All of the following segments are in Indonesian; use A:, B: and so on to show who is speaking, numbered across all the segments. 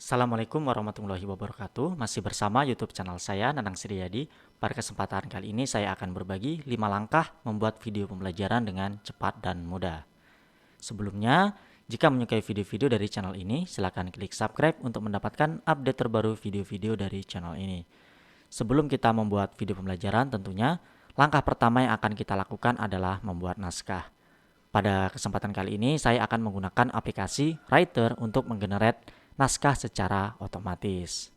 A: Assalamualaikum warahmatullahi wabarakatuh. Masih bersama YouTube channel saya, Nanang Sriyadi. Pada kesempatan kali ini saya akan berbagi 5 langkah membuat video pembelajaran dengan cepat dan mudah. Sebelumnya, jika menyukai video-video dari channel ini, silakan klik subscribe untuk mendapatkan update terbaru video-video dari channel ini. Sebelum kita membuat video pembelajaran, tentunya langkah pertama yang akan kita lakukan adalah membuat naskah. Pada kesempatan kali ini, saya akan menggunakan aplikasi Writer untuk menggenerate naskah secara otomatis.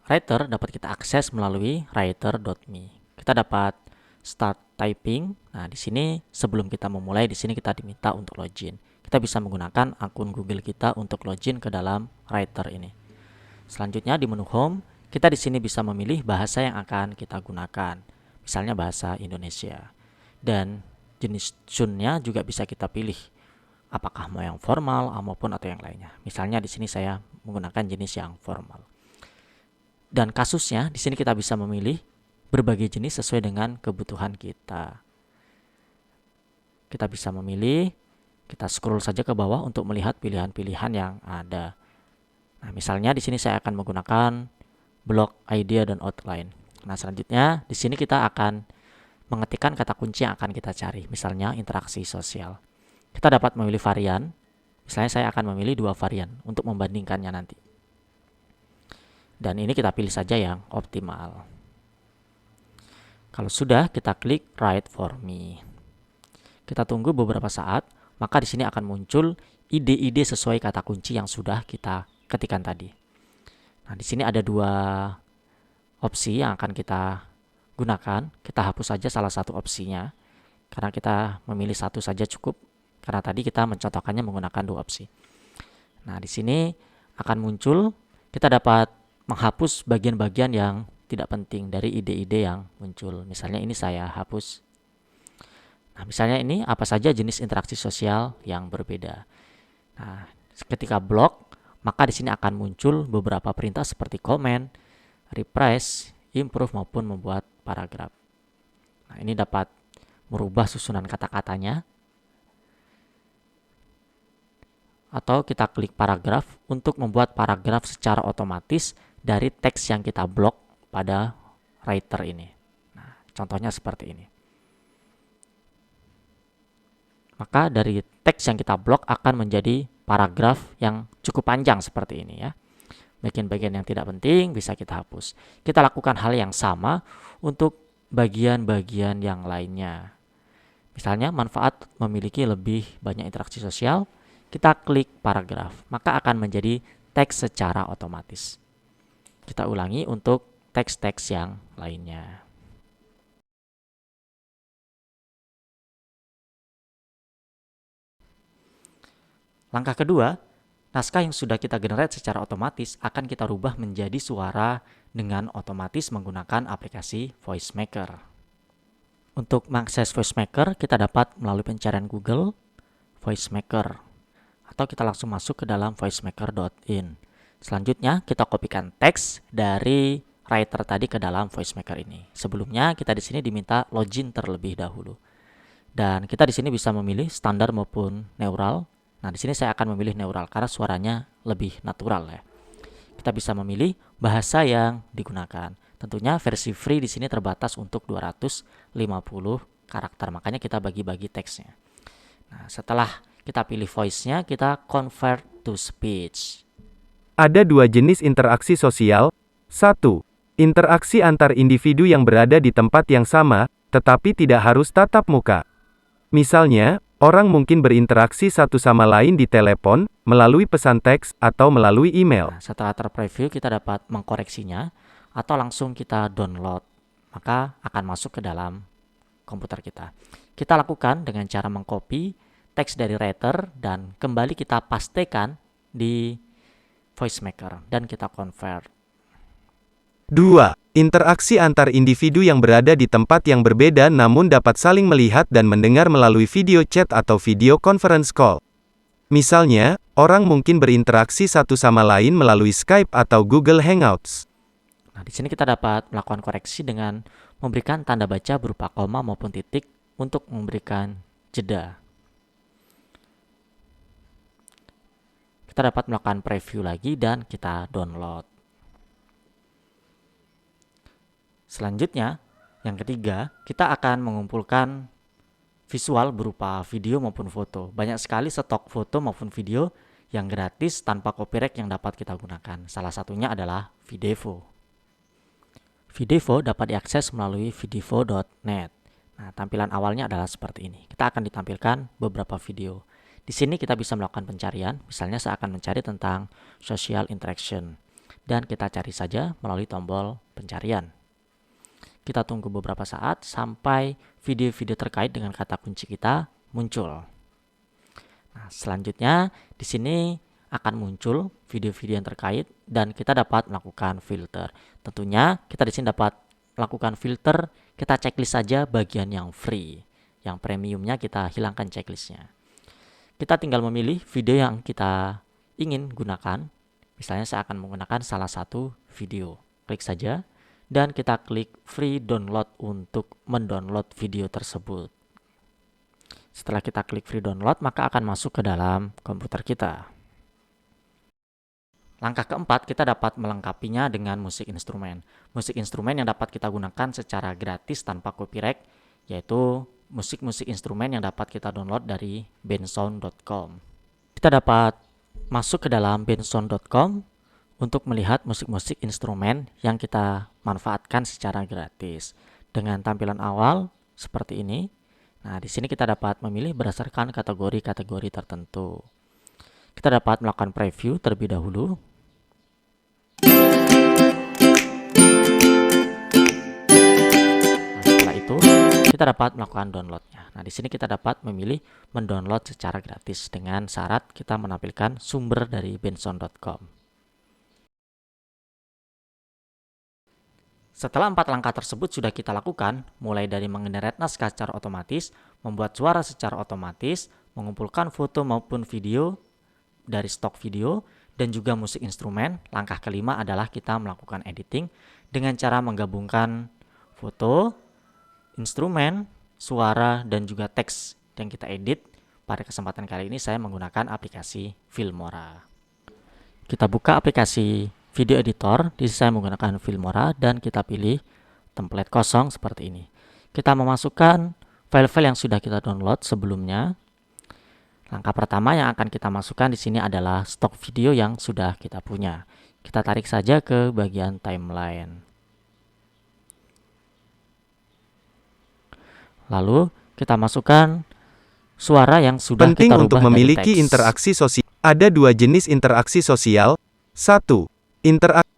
A: Writer dapat kita akses melalui writer.me. Kita dapat start typing. Nah, di sini sebelum kita memulai, di sini kita diminta untuk login. Kita bisa menggunakan akun Google kita untuk login ke dalam Writer ini. Selanjutnya di menu Home, kita di sini bisa memilih bahasa yang akan kita gunakan. Misalnya bahasa Indonesia. Dan jenis tune-nya juga bisa kita pilih. Apakah mau yang formal maupun atau yang lainnya. Misalnya di sini saya menggunakan jenis yang formal. Dan kasusnya di sini kita bisa memilih berbagai jenis sesuai dengan kebutuhan kita. Kita bisa memilih, kita scroll saja ke bawah untuk melihat pilihan-pilihan yang ada. Nah, misalnya di sini saya akan menggunakan block, idea, dan outline. Nah, selanjutnya di sini kita akan mengetikkan kata kunci yang akan kita cari. Misalnya interaksi sosial. Kita dapat memilih varian. Misalnya saya akan memilih 2 varian untuk membandingkannya nanti. Dan ini kita pilih saja yang optimal. Kalau sudah, kita klik Write for me. Kita tunggu beberapa saat, maka di sini akan muncul ide-ide sesuai kata kunci yang sudah kita ketikkan tadi. Nah, di sini ada 2 opsi yang akan kita gunakan. Kita hapus saja salah satu opsinya, karena kita memilih satu saja cukup. Karena tadi kita mencontohkannya menggunakan 2 opsi. Nah, di sini akan muncul, kita dapat menghapus bagian-bagian yang tidak penting dari ide-ide yang muncul. Misalnya ini saya hapus. Nah, misalnya ini apa saja jenis interaksi sosial yang berbeda. Nah, ketika block, maka di sini akan muncul beberapa perintah seperti comment, refresh, improve maupun membuat paragraf. Nah, ini dapat merubah susunan kata-katanya. Atau kita klik paragraf untuk membuat paragraf secara otomatis dari teks yang kita blok pada writer ini. Nah, contohnya seperti ini. Maka dari teks yang kita blok akan menjadi paragraf yang cukup panjang seperti ini ya. Bagian-bagian yang tidak penting bisa kita hapus. Kita lakukan hal yang sama untuk bagian-bagian yang lainnya. Misalnya manfaat memiliki lebih banyak interaksi sosial. Kita klik paragraf, maka akan menjadi teks secara otomatis. Kita ulangi untuk teks-teks yang lainnya. Langkah kedua, naskah yang sudah kita generate secara otomatis akan kita rubah menjadi suara dengan otomatis menggunakan aplikasi VoiceMaker. Untuk mengakses VoiceMaker, kita dapat melalui pencarian Google, VoiceMaker. Atau kita langsung masuk ke dalam voicemaker.in. Selanjutnya kita kopikan teks dari writer tadi ke dalam voicemaker ini. Sebelumnya kita di sini diminta login terlebih dahulu. Dan kita di sini bisa memilih standar maupun neural. Nah, di sini saya akan memilih neural karena suaranya lebih natural ya. Kita bisa memilih bahasa yang digunakan. Tentunya versi free di sini terbatas untuk 250 karakter. Makanya kita bagi-bagi teksnya. Nah, setelah kita pilih voice-nya, kita convert to speech.
B: Ada 2 jenis interaksi sosial. 1. Interaksi antar individu yang berada di tempat yang sama, tetapi tidak harus tatap muka. Misalnya, orang mungkin berinteraksi satu sama lain di telepon, melalui pesan teks, atau melalui email.
A: Nah, setelah terpreview, kita dapat mengkoreksinya, atau langsung kita download. Maka akan masuk ke dalam komputer kita. Kita lakukan dengan cara mengcopy teks dari writer dan kembali kita pastekan di VoiceMaker dan kita convert.
B: 2. Interaksi antar individu yang berada di tempat yang berbeda namun dapat saling melihat dan mendengar melalui video chat atau video conference call. Misalnya, orang mungkin berinteraksi satu sama lain melalui Skype atau Google Hangouts.
A: Nah, di sini kita dapat melakukan koreksi dengan memberikan tanda baca berupa koma maupun titik untuk memberikan jeda. Kita kita dapat melakukan preview lagi dan kita download. Selanjutnya, yang ketiga, kita akan mengumpulkan visual berupa video maupun foto. Banyak sekali stok foto maupun video yang gratis tanpa copyright yang dapat kita gunakan. Salah satunya adalah Videvo. Videvo dapat diakses melalui videvo.net. Nah, tampilan awalnya adalah seperti ini. Kita akan ditampilkan beberapa video. Di sini kita bisa melakukan pencarian. Misalnya saya akan mencari tentang social interaction. Dan kita cari saja melalui tombol pencarian. Kita tunggu beberapa saat sampai video-video terkait dengan kata kunci kita muncul. Nah, selanjutnya di sini akan muncul video-video yang terkait dan kita dapat melakukan filter. Tentunya kita di sini dapat melakukan filter, kita checklist saja bagian yang free. Yang premiumnya kita hilangkan checklistnya. Kita tinggal memilih video yang kita ingin gunakan. Misalnya saya akan menggunakan salah satu video. Klik saja dan kita klik free download untuk mendownload video tersebut. Setelah kita klik free download, maka akan masuk ke dalam komputer kita. Langkah keempat, kita dapat melengkapinya dengan musik instrumen. Musik instrumen yang dapat kita gunakan secara gratis tanpa copyright, yaitu musik-musik instrumen yang dapat kita download dari bensound.com. Kita dapat masuk ke dalam bensound.com untuk melihat musik-musik instrumen yang kita manfaatkan secara gratis. Dengan tampilan awal seperti ini. Nah, di sini kita dapat memilih berdasarkan kategori-kategori tertentu. Kita dapat melakukan preview terlebih dahulu. Nah, setelah itu kita dapat melakukan downloadnya. Nah, di sini kita dapat memilih mendownload secara gratis dengan syarat kita menampilkan sumber dari bensound.com. Setelah 4 langkah tersebut sudah kita lakukan, mulai dari mengenerate naskah secara otomatis, membuat suara secara otomatis, mengumpulkan foto maupun video dari stok video, dan juga musik instrumen, langkah kelima adalah kita melakukan editing dengan cara menggabungkan foto, instrumen, suara, dan juga teks yang kita edit. Pada kesempatan kali ini saya menggunakan aplikasi Filmora. Kita buka aplikasi video editor, di sini saya menggunakan Filmora dan kita pilih template kosong seperti ini. Kita memasukkan file-file yang sudah kita download sebelumnya. Langkah pertama yang akan kita masukkan di sini adalah stok video yang sudah kita punya. Kita tarik saja ke bagian timeline. Lalu kita masukkan suara yang sudah
B: Penting
A: kita rubah
B: untuk memiliki
A: dari teks.
B: interaksi sosial. Ada 2 jenis interaksi sosial. 1. Interaksi.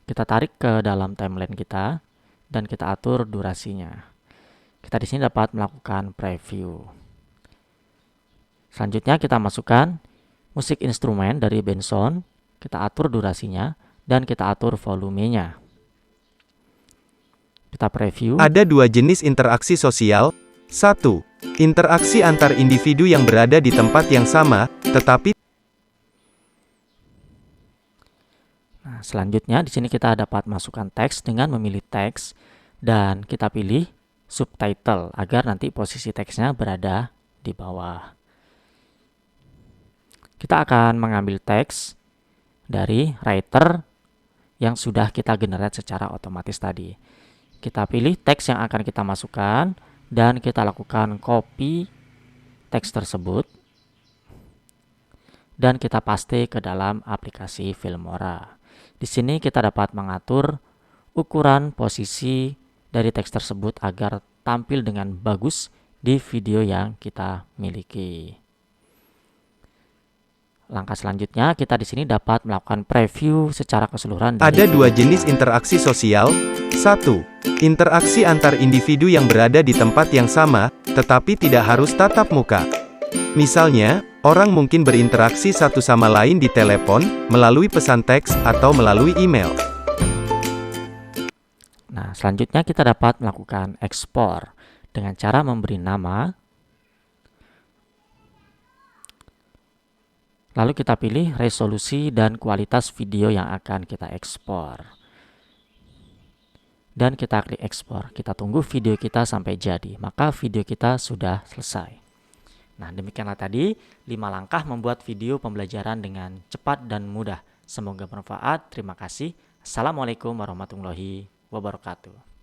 A: Kita tarik ke dalam timeline kita dan kita atur durasinya. Kita di sini dapat melakukan preview. Selanjutnya kita masukkan musik instrumen dari bensound, kita atur durasinya dan kita atur volumenya. Kita preview.
B: Ada 2 jenis interaksi sosial. 1. Interaksi antar individu yang berada di tempat yang sama, tetapi
A: Selanjutnya di sini kita dapat masukkan teks dengan memilih teks dan kita pilih subtitle agar nanti posisi teksnya berada di bawah. Kita akan mengambil teks dari writer yang sudah kita generate secara otomatis tadi. Kita pilih teks yang akan kita masukkan dan kita lakukan copy teks tersebut dan kita paste ke dalam aplikasi Filmora. Di sini kita dapat mengatur ukuran posisi dari teks tersebut agar tampil dengan bagus di video yang kita miliki. Langkah selanjutnya kita di sini dapat melakukan preview secara keseluruhan.
B: Ada 2 jenis interaksi sosial. 1. Interaksi antar individu yang berada di tempat yang sama, tetapi tidak harus tatap muka. Misalnya, orang mungkin berinteraksi satu sama lain di telepon, melalui pesan teks, atau melalui email.
A: Nah, selanjutnya kita dapat melakukan ekspor dengan cara memberi nama. Lalu kita pilih resolusi dan kualitas video yang akan kita ekspor. Dan kita klik ekspor. Kita tunggu video kita sampai jadi. Maka video kita sudah selesai. Nah, demikianlah tadi 5 langkah membuat video pembelajaran dengan cepat dan mudah. Semoga bermanfaat. Terima kasih. Assalamualaikum warahmatullahi wabarakatuh.